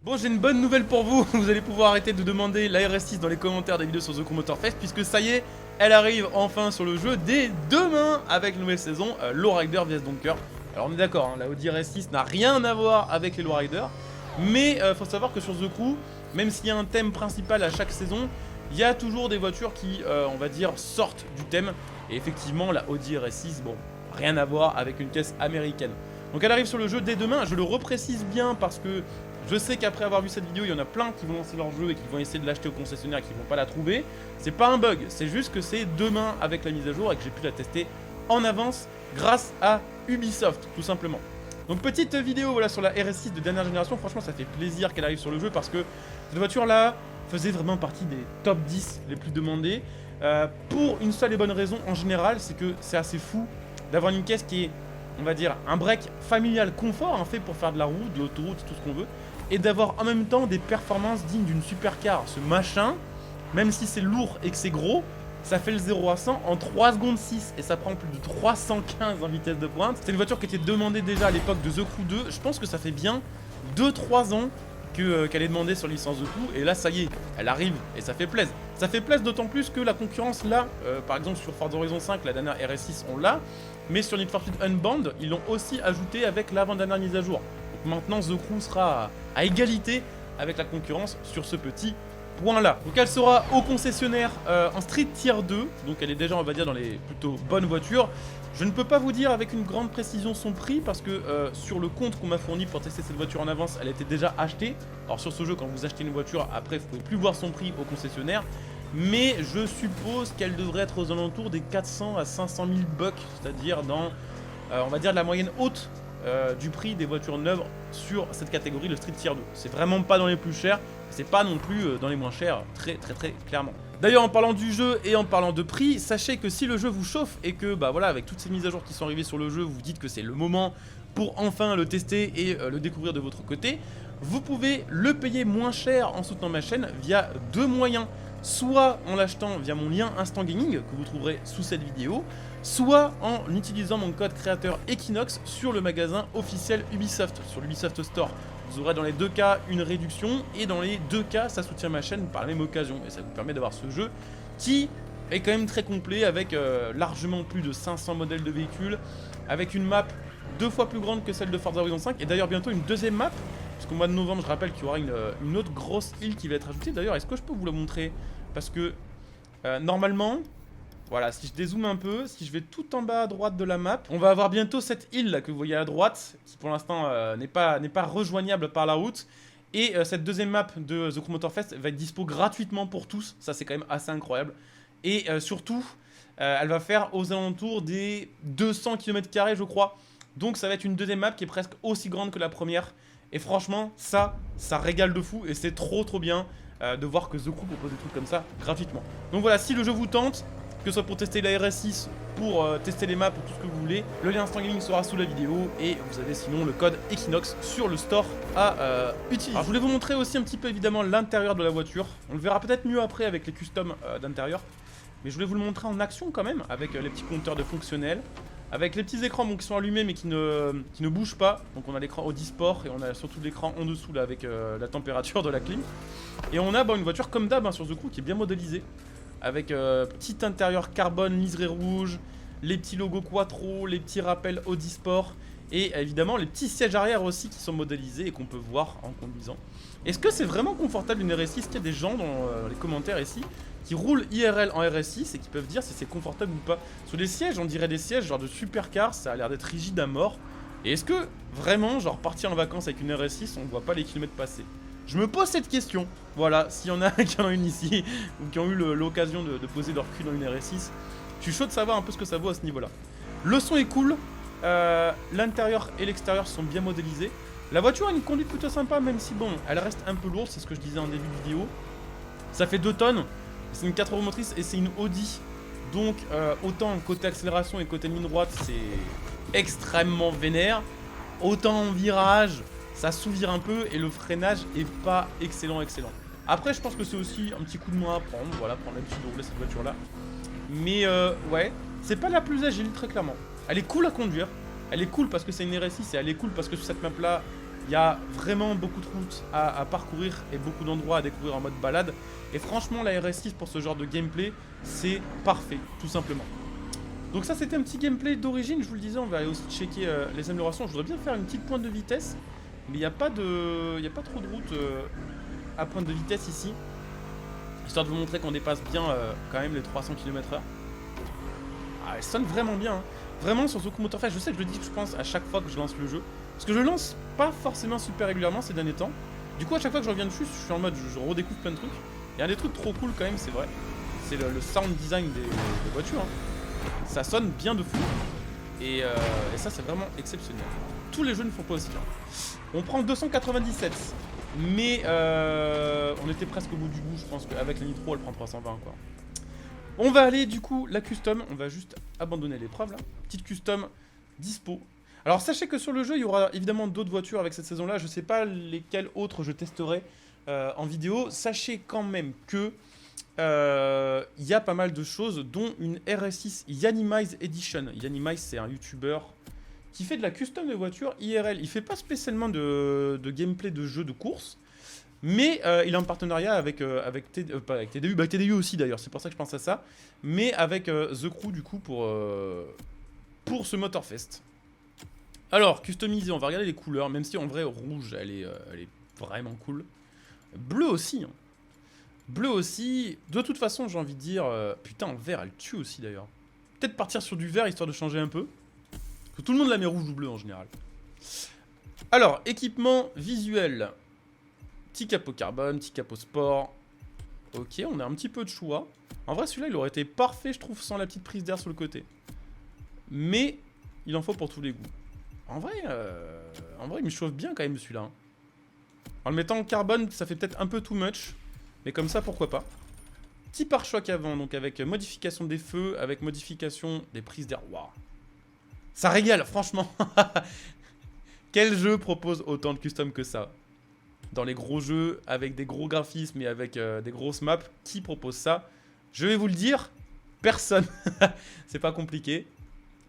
Bon, j'ai une bonne nouvelle pour vous, vous allez pouvoir arrêter de demander la RS6 dans les commentaires des vidéos sur The Crew Motorfest, puisque ça y est, elle arrive enfin sur le jeu dès demain avec la nouvelle saison, Lowrider vs Donker. Alors on est d'accord, hein, la Audi RS6 n'a rien à voir avec les Lowriders, mais faut savoir que sur The Crew, même s'il y a un thème principal à chaque saison, il y a toujours des voitures qui, on va dire, sortent du thème. Et effectivement, la Audi RS6, bon, rien à voir avec une caisse américaine. Donc elle arrive sur le jeu dès demain, je le reprécise bien parce que je sais qu'après avoir vu cette vidéo, il y en a plein qui vont lancer leur jeu et qui vont essayer de l'acheter au concessionnaire et qui vont pas la trouver. C'est pas un bug, c'est juste que c'est demain avec la mise à jour et que j'ai pu la tester en avance grâce à Ubisoft, tout simplement. Donc petite vidéo voilà, sur la RS6 de dernière génération, franchement ça fait plaisir qu'elle arrive sur le jeu parce que cette voiture-là faisait vraiment partie des top 10 les plus demandés. Pour une seule et bonne raison en général, c'est que c'est assez fou d'avoir une caisse qui est, on va dire, un break familial confort, hein, fait pour faire de la route, de l'autoroute, tout ce qu'on veut, et d'avoir en même temps des performances dignes d'une supercar. Ce machin, même si c'est lourd et que c'est gros, ça fait le 0 à 100 en 3 secondes 6 et ça prend plus de 315 en vitesse de pointe. C'est une voiture qui était demandée déjà à l'époque de The Crew 2. Je pense que ça fait bien 2-3 ans qu'elle est demandée sur licence The Crew, et là ça y est, elle arrive et ça fait plaisir. Ça fait plaisir d'autant plus que la concurrence là, par exemple sur Forza Horizon 5, la dernière RS6 on l'a, mais sur Need for Speed Unbound, ils l'ont aussi ajouté avec l'avant-dernière mise à jour. Donc maintenant The Crew sera à égalité avec la concurrence sur ce petit point là. Donc elle sera au concessionnaire en Street Tier 2, donc elle est déjà on va dire dans les plutôt bonnes voitures. Je ne peux pas vous dire avec une grande précision son prix parce que sur le compte qu'on m'a fourni pour tester cette voiture en avance, elle était déjà achetée. Alors sur ce jeu, quand vous achetez une voiture, après vous pouvez plus voir son prix au concessionnaire. Mais je suppose qu'elle devrait être aux alentours des 400 à 500 000 bucks, c'est-à-dire dans, on va dire, la moyenne haute du prix des voitures neuves sur cette catégorie, le Street Tier 2. C'est vraiment pas dans les plus chers, c'est pas non plus dans les moins chers, très clairement. D'ailleurs, en parlant du jeu et en parlant de prix, sachez que si le jeu vous chauffe et que, bah voilà, avec toutes ces mises à jour qui sont arrivées sur le jeu, vous dites que c'est le moment pour enfin le tester et le découvrir de votre côté, vous pouvez le payer moins cher en soutenant ma chaîne via deux moyens. Soit en l'achetant via mon lien Instant Gaming que vous trouverez sous cette vidéo, soit en utilisant mon code créateur Equinox sur le magasin officiel Ubisoft, sur l'Ubisoft Store. Vous aurez dans les deux cas une réduction et dans les deux cas ça soutient ma chaîne par la même occasion et ça vous permet d'avoir ce jeu qui est quand même très complet avec largement plus de 500 modèles de véhicules, avec une map 2 fois plus grande que celle de Forza Horizon 5 et d'ailleurs bientôt une deuxième map. Parce qu'au mois de novembre, je rappelle qu'il y aura une autre grosse île qui va être ajoutée. D'ailleurs, est-ce que je peux vous la montrer? Parce que normalement, voilà, si je dézoome un peu, si je vais tout en bas à droite de la map, on va avoir bientôt cette île là que vous voyez à droite, qui pour l'instant n'est pas rejoignable par la route. Et cette deuxième map de The Crew Motorfest va être dispo gratuitement pour tous. Ça, c'est quand même assez incroyable. Et surtout, elle va faire aux alentours des 200 km², je crois. Donc ça va être une deuxième map qui est presque aussi grande que la première. Et franchement, ça régale de fou et c'est trop bien de voir que The Crew propose des trucs comme ça gratuitement. Donc voilà, si le jeu vous tente, que ce soit pour tester la RS6, pour tester les maps, ou tout ce que vous voulez, le lien Instant Gaming sera sous la vidéo et vous avez sinon le code Equinox sur le store à utiliser. Alors je voulais vous montrer aussi un petit peu évidemment l'intérieur de la voiture. On le verra peut-être mieux après avec les customs d'intérieur. Mais je voulais vous le montrer en action quand même, avec les petits compteurs de fonctionnels. Avec les petits écrans qui sont allumés mais qui ne bougent pas. Donc on a l'écran Audi Sport et on a surtout l'écran en dessous là avec la température de la clim. Et on a une voiture comme d'hab sur The Crew qui est bien modélisée. Avec petit intérieur carbone, liseré rouge, les petits logos Quattro, les petits rappels Audi Sport. Et évidemment les petits sièges arrière aussi qui sont modélisés et qu'on peut voir en conduisant. Est-ce que c'est vraiment confortable une RS6? Est-ce qu'il y a des gens dans les commentaires ici qui roulent IRL en RS6 et qui peuvent dire si c'est confortable ou pas? Sur les sièges, on dirait des sièges genre de supercar, ça a l'air d'être rigide à mort. Et est-ce que vraiment, genre partir en vacances avec une RS6, on ne voit pas les kilomètres passer? Je me pose cette question. Voilà, s'il y en a qui en ont une ici, ou qui ont eu l'occasion de poser leur cul dans une RS6, je suis chaud de savoir un peu ce que ça vaut à ce niveau-là. Le son est cool, l'intérieur et l'extérieur sont bien modélisés. La voiture a une conduite plutôt sympa, même si bon, elle reste un peu lourde, c'est ce que je disais en début de vidéo. Ça fait 2 tonnes, c'est une 4 roues motrices et c'est une Audi. Donc autant côté accélération et côté ligne droite, c'est extrêmement vénère. Autant en virage, ça sous-vire un peu et le freinage est pas excellent. Après, je pense que c'est aussi un petit coup de main à prendre, voilà, prendre l'habitude de rouler cette voiture-là. Mais ouais, c'est pas la plus agile, très clairement. Elle est cool à conduire. Elle est cool parce que c'est une RS6 et elle est cool parce que sur cette map là, Il y a vraiment beaucoup de routes à parcourir et beaucoup d'endroits à découvrir en mode balade. Et franchement, la RS6 pour ce genre de gameplay, c'est parfait, tout simplement. Donc ça, c'était un petit gameplay d'origine. Je vous le disais, on va aller aussi checker les améliorations. Je voudrais bien faire une petite pointe de vitesse, mais il n'y a pas trop de route à pointe de vitesse ici. Histoire de vous montrer qu'on dépasse bien quand même les 300 km/h. Ah, elle sonne vraiment bien. Hein. Vraiment, sur Zoku Motorfest, je sais que je le dis, je pense, à chaque fois que je lance le jeu. Parce que je le lance pas forcément super régulièrement ces derniers temps. Du coup, à chaque fois que je reviens dessus, je suis en mode, je redécouvre plein de trucs. Il y a des trucs trop cool quand même, c'est vrai. C'est le sound design des voitures. Hein. Ça sonne bien de fou. Et ça, c'est vraiment exceptionnel. Tous les jeux ne font pas aussi bien. On prend 297. Mais on était presque au bout du bout, je pense qu'avec la Nitro, elle prend 320 quoi. On va aller du coup, la custom, on va juste abandonner l'épreuve là. Petite custom dispo. Alors sachez que sur le jeu, il y aura évidemment d'autres voitures avec cette saison-là. Je sais pas lesquelles autres je testerai en vidéo. Sachez quand même que il y a pas mal de choses, dont une RS6 Yanimize Edition. Yanimize, c'est un YouTuber qui fait de la custom de voitures IRL. Il fait pas spécialement de gameplay de jeu de course. Mais il est en partenariat avec pas avec TDU, bah TDU aussi d'ailleurs, c'est pour ça que je pense à ça. Mais avec The Crew du coup pour ce Motorfest. Alors, customisé, on va regarder les couleurs, même si en vrai rouge elle est vraiment cool. Bleu aussi. Hein. Bleu aussi. De toute façon j'ai envie de dire, putain en vert elle tue aussi d'ailleurs. Peut-être partir sur du vert histoire de changer un peu. Parce que tout le monde la met rouge ou bleu en général. Alors, équipement visuel. Petit capot carbone, petit capot sport. Ok, on a un petit peu de choix. En vrai, celui-là, il aurait été parfait, je trouve, sans la petite prise d'air sur le côté. Mais, il en faut pour tous les goûts. En vrai, il me chauffe bien quand même, celui-là. Hein. En le mettant en carbone, ça fait peut-être un peu too much. Mais comme ça, pourquoi pas. Petit pare-choc avant, donc avec modification des feux, avec modification des prises d'air. Waouh. Ça régale, franchement. Quel jeu propose autant de custom que ça ? Dans les gros jeux, avec des gros graphismes et avec des grosses maps, qui propose ça? Je vais vous le dire, personne. C'est pas compliqué.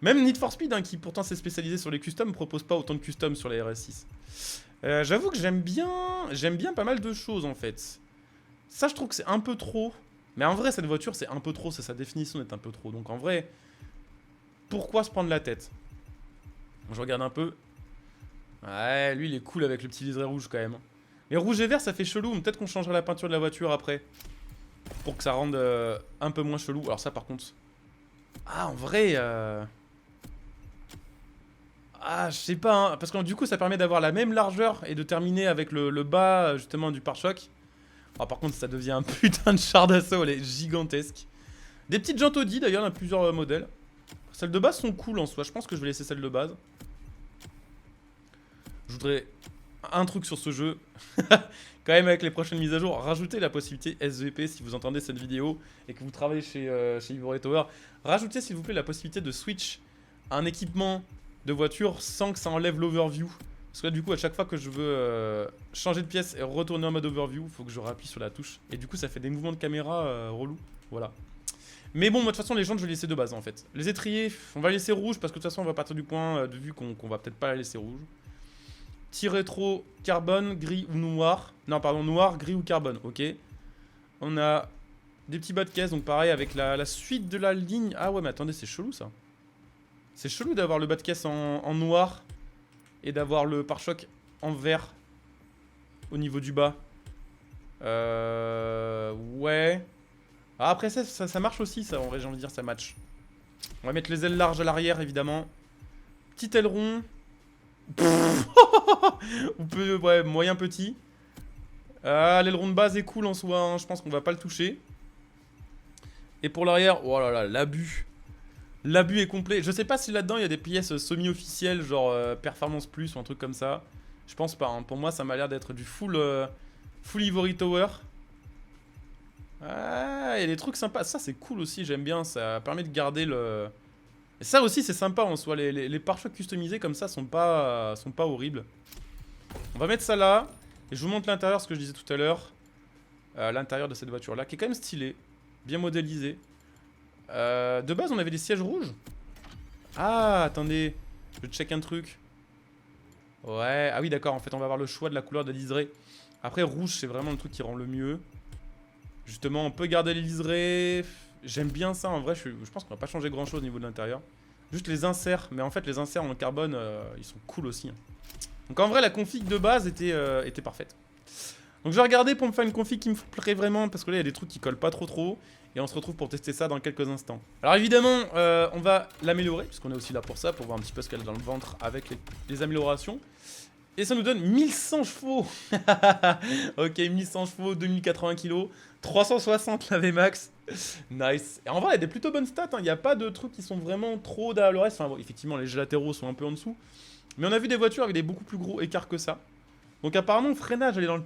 Même Need for Speed, hein, qui pourtant s'est spécialisé sur les customs, propose pas autant de customs sur la RS6. J'avoue que j'aime bien pas mal de choses en fait. Ça, je trouve que c'est un peu trop. Mais en vrai, cette voiture, c'est un peu trop. C'est sa définition d'être un peu trop. Donc en vrai, pourquoi se prendre la tête? Je regarde un peu. Ouais, lui, il est cool avec le petit liseré rouge quand même. Mais rouge et vert, ça fait chelou. Peut-être qu'on changera la peinture de la voiture après. Pour que ça rende un peu moins chelou. Alors ça, par contre... Ah, en vrai... Ah, je sais pas, hein. Parce que du coup, ça permet d'avoir la même largeur et de terminer avec le bas, justement, du pare-choc. Alors par contre, ça devient un putain de char d'assaut. Elle est gigantesque. Des petites jantes Audi, d'ailleurs, il y en a plusieurs modèles. Celles de base sont cool en soi. Je pense que je vais laisser celles de base. Je voudrais... un truc sur ce jeu, quand même avec les prochaines mises à jour, rajouter la possibilité SVP si vous entendez cette vidéo et que vous travaillez chez Ivory Tower, rajoutez s'il vous plaît la possibilité de switch un équipement de voiture sans que ça enlève l'overview. Parce que là du coup à chaque fois que je veux changer de pièce et retourner en mode overview, il faut que je rappuie sur la touche. Et du coup ça fait des mouvements de caméra relous, voilà. Mais bon, moi de toute façon les jantes je vais laisser de base en fait. Les étriers, on va laisser rouge parce que de toute façon on va partir du point de vue qu'on va peut-être pas la laisser rouge. Petit rétro, carbone, gris ou noir. Non, pardon, noir, gris ou carbone, ok. On a des petits bas de caisse, donc pareil avec la suite de la ligne. Ah ouais, mais attendez, c'est chelou ça. C'est chelou d'avoir le bas de caisse en noir et d'avoir le pare-choc en vert au niveau du bas. Ouais. Ah, après ça marche aussi, ça, en vrai, j'ai envie de dire, ça match. On va mettre les ailes larges à l'arrière, évidemment. Petit aileron. Ou peu, ouais, moyen petit. L'aileron de base est cool en soi, hein, je pense qu'on va pas le toucher. Et pour l'arrière, oh là là, l'abus. L'abus est complet. Je sais pas si là-dedans il y a des pièces semi-officielles, genre Performance Plus ou un truc comme ça. Je pense pas, hein. Pour moi ça m'a l'air d'être du full Ivory Tower. Ah, il y a des trucs sympas. Ça c'est cool aussi, j'aime bien, ça permet de garder le... Et ça aussi c'est sympa en soi, les pare-chocs customisés comme ça sont pas horribles. On va mettre ça là, et je vous montre l'intérieur, ce que je disais tout à l'heure. L'intérieur de cette voiture là, qui est quand même stylé, bien modélisé. De base on avait des sièges rouges. Ah attendez, je check un truc. Ouais, ah oui d'accord, en fait on va avoir le choix de la couleur de la liseré. Après rouge c'est vraiment le truc qui rend le mieux. Justement on peut garder les liserés. J'aime bien ça en vrai, je pense qu'on va pas changer grand chose au niveau de l'intérieur. Juste les inserts, mais en fait les inserts en carbone ils sont cool aussi. Donc en vrai la config de base était parfaite. Donc je vais regarder pour me faire une config qui me plairait vraiment, parce que là il y a des trucs qui collent pas trop. Et on se retrouve pour tester ça dans quelques instants. Alors évidemment, on va l'améliorer, puisqu'on est aussi là pour ça, pour voir un petit peu ce qu'elle a dans le ventre avec les améliorations. Et ça nous donne 1100 chevaux. Ok, 1100 chevaux, 2080 kg, 360 la VMAX. Nice. Et en vrai, il y a des plutôt bonnes stats, hein. Il n'y a pas de trucs qui sont vraiment trop derrière le reste. Enfin, bon, effectivement, les jets latéraux sont un peu en dessous. Mais on a vu des voitures avec des beaucoup plus gros écarts que ça. Donc apparemment, le freinage, elle est dans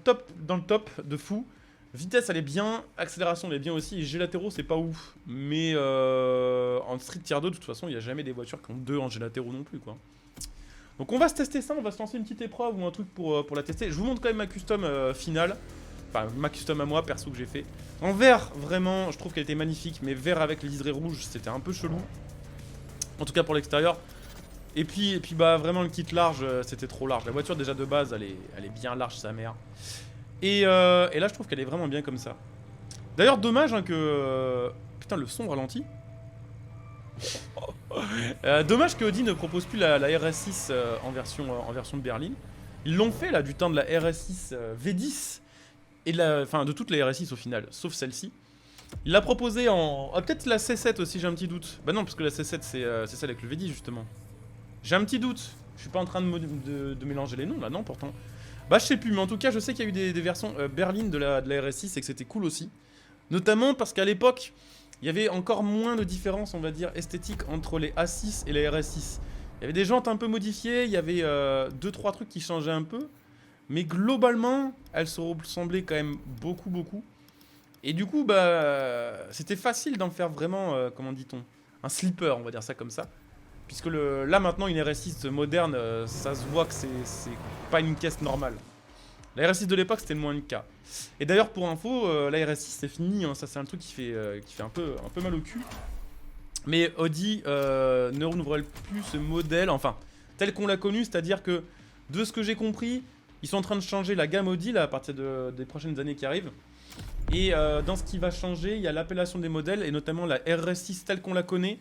le top de fou. Vitesse, elle est bien. Accélération, elle est bien aussi. Et G latéraux, c'est pas ouf. Mais en Street Tier 2, de toute façon, il n'y a jamais des voitures qui ont 2 en G latéraux non plus, quoi. Donc on va se tester ça. On va se lancer une petite épreuve ou un truc pour la tester. Je vous montre quand même ma custom finale. Enfin, ma custom à moi, perso, que j'ai fait. En vert, vraiment, je trouve qu'elle était magnifique. Mais vert avec les liserés rouges, c'était un peu chelou. En tout cas pour l'extérieur. Et puis bah vraiment le kit large, c'était trop large. La voiture déjà de base, elle est bien large, sa mère. Et là, je trouve qu'elle est vraiment bien comme ça. D'ailleurs, dommage hein, que... putain, le son ralentit. Dommage que Audi ne propose plus la RS6 en version de berline. Ils l'ont fait, là, du temps de la RS6 V10. Et enfin, de toutes les RS6 au final, sauf celle-ci. Il l'a proposé en... Ah, peut-être la C7 aussi, j'ai un petit doute. Bah non, parce que la C7, c'est celle avec le V10, justement. J'ai un petit doute. Je suis pas en train de mélanger les noms, là, non, pourtant. Bah je sais plus, mais en tout cas je sais qu'il y a eu des versions berline de la RS6 et que c'était cool aussi. Notamment parce qu'à l'époque, il y avait encore moins de différence, on va dire, esthétique entre les A6 et les RS6. Il y avait des jantes un peu modifiées, il y avait 2-3 trucs qui changeaient un peu. Mais globalement, elles se ressemblaient quand même beaucoup. Et du coup, bah, c'était facile d'en faire vraiment, comment dit-on, un slipper, on va dire ça comme ça. Puisque là maintenant une RS6 moderne, ça se voit que c'est pas une caisse normale. La RS6 de l'époque c'était le moins le cas. Et d'ailleurs pour info, la RS6 c'est fini, hein. Ça c'est un truc qui fait un peu mal au cul. Mais Audi ne renouvelle plus ce modèle, enfin tel qu'on l'a connu, c'est-à-dire que de ce que j'ai compris, ils sont en train de changer la gamme Audi là, à partir des prochaines années qui arrivent. Et dans ce qui va changer, il y a l'appellation des modèles et notamment la RS6 telle qu'on la connaît.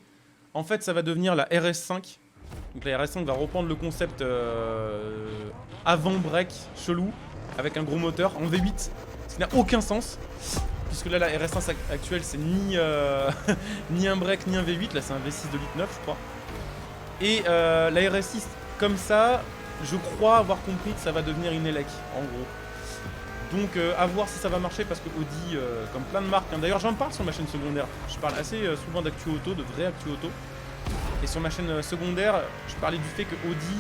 En fait, ça va devenir la RS5. Donc la RS5 va reprendre le concept avant-break chelou, avec un gros moteur en V8, ce qui n'a aucun sens. Puisque là, la RS5 actuelle, c'est ni, ni un break, ni un V8. Là, c'est un V6 de 8.9, je crois. Et la RS6, comme ça, je crois avoir compris que ça va devenir une ELEC, en gros. Donc à voir si ça va marcher parce que Audi, comme plein de marques, hein, d'ailleurs j'en parle sur ma chaîne secondaire, je parle assez souvent d'actu auto, de vrai actu auto. Et sur ma chaîne secondaire, je parlais du fait que Audi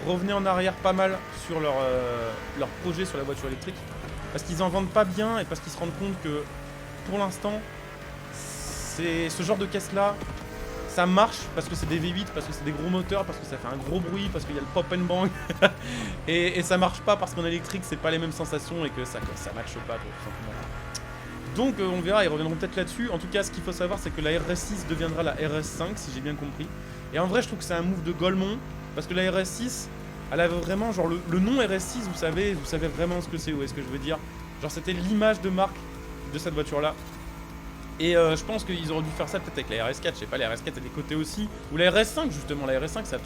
revenait en arrière pas mal sur leur projet sur la voiture électrique. Parce qu'ils en vendent pas bien et parce qu'ils se rendent compte que pour l'instant, ce genre de caisse là, ça marche parce que c'est des V8, parce que c'est des gros moteurs, parce que ça fait un gros bruit, parce qu'il y a le pop and bang. et ça marche pas parce qu'en électrique, c'est pas les mêmes sensations et que ça matche pas, tout simplement. Donc on verra, ils reviendront peut-être là-dessus. En tout cas, ce qu'il faut savoir, c'est que la RS6 deviendra la RS5, si j'ai bien compris. Et en vrai, je trouve que c'est un move de Golemont, parce que la RS6, elle avait vraiment, genre le nom RS6, vous savez vraiment ce que c'est, ou est-ce que je veux dire. Genre c'était l'image de marque de cette voiture-là. Et je pense qu'ils auraient dû faire ça peut-être avec la RS4, je sais pas, la RS4 a des côtés aussi. Ou la RS5 justement, la RS5 ça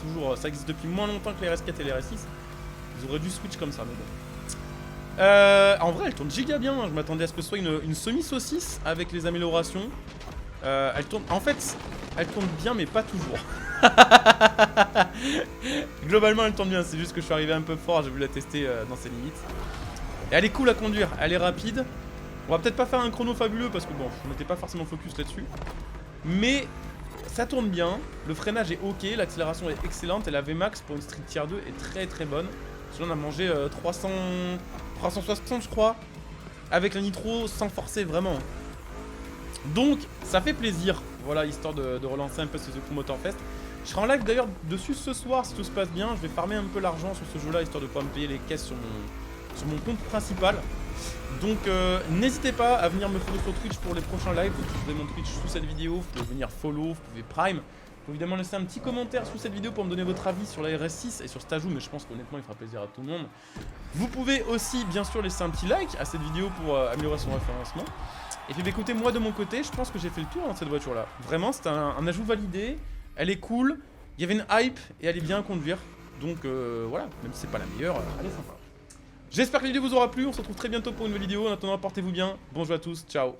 existe depuis moins longtemps que la RS4 et la RS6. Ils auraient dû switch comme ça, mais bon. En vrai elle tourne giga bien, je m'attendais à ce que ce soit une semi-saucisse avec les améliorations. Elle tourne, en fait, elle tourne bien mais pas toujours. Globalement elle tourne bien, c'est juste que je suis arrivé un peu fort, j'ai voulu la tester dans ses limites. Et elle est cool à conduire, elle est rapide. On va peut-être pas faire un chrono fabuleux parce que bon, on n'était pas forcément focus là-dessus. Mais ça tourne bien, le freinage est ok, l'accélération est excellente et la VMAX pour une Street Tier 2 est très bonne. Parce que là on a mangé 360 je crois, avec la nitro sans forcer vraiment. Donc ça fait plaisir, voilà, histoire de relancer un peu ce Motor Fest. Je serai en live d'ailleurs dessus ce soir si tout se passe bien, je vais farmer un peu l'argent sur ce jeu là histoire de pouvoir me payer les caisses sur mon compte principal. Donc n'hésitez pas à venir me follow sur Twitch pour les prochains lives. Vous trouvez mon Twitch sous cette vidéo, vous pouvez venir follow, vous pouvez prime. Faut évidemment laisser un petit commentaire sous cette vidéo pour me donner votre avis sur la RS6 et sur cet ajout, mais je pense qu'honnêtement il fera plaisir à tout le monde. Vous pouvez aussi bien sûr laisser un petit like à cette vidéo pour améliorer son référencement. Et puis bah, écoutez, moi de mon côté, je pense que j'ai fait le tour de cette voiture là. Vraiment, c'est un ajout validé, elle est cool, il y avait une hype et elle est bien à conduire. Donc voilà, même si c'est pas la meilleure, elle est sympa. J'espère que la vidéo vous aura plu, on se retrouve très bientôt pour une nouvelle vidéo. En attendant, portez-vous bien, bonjour à tous, ciao.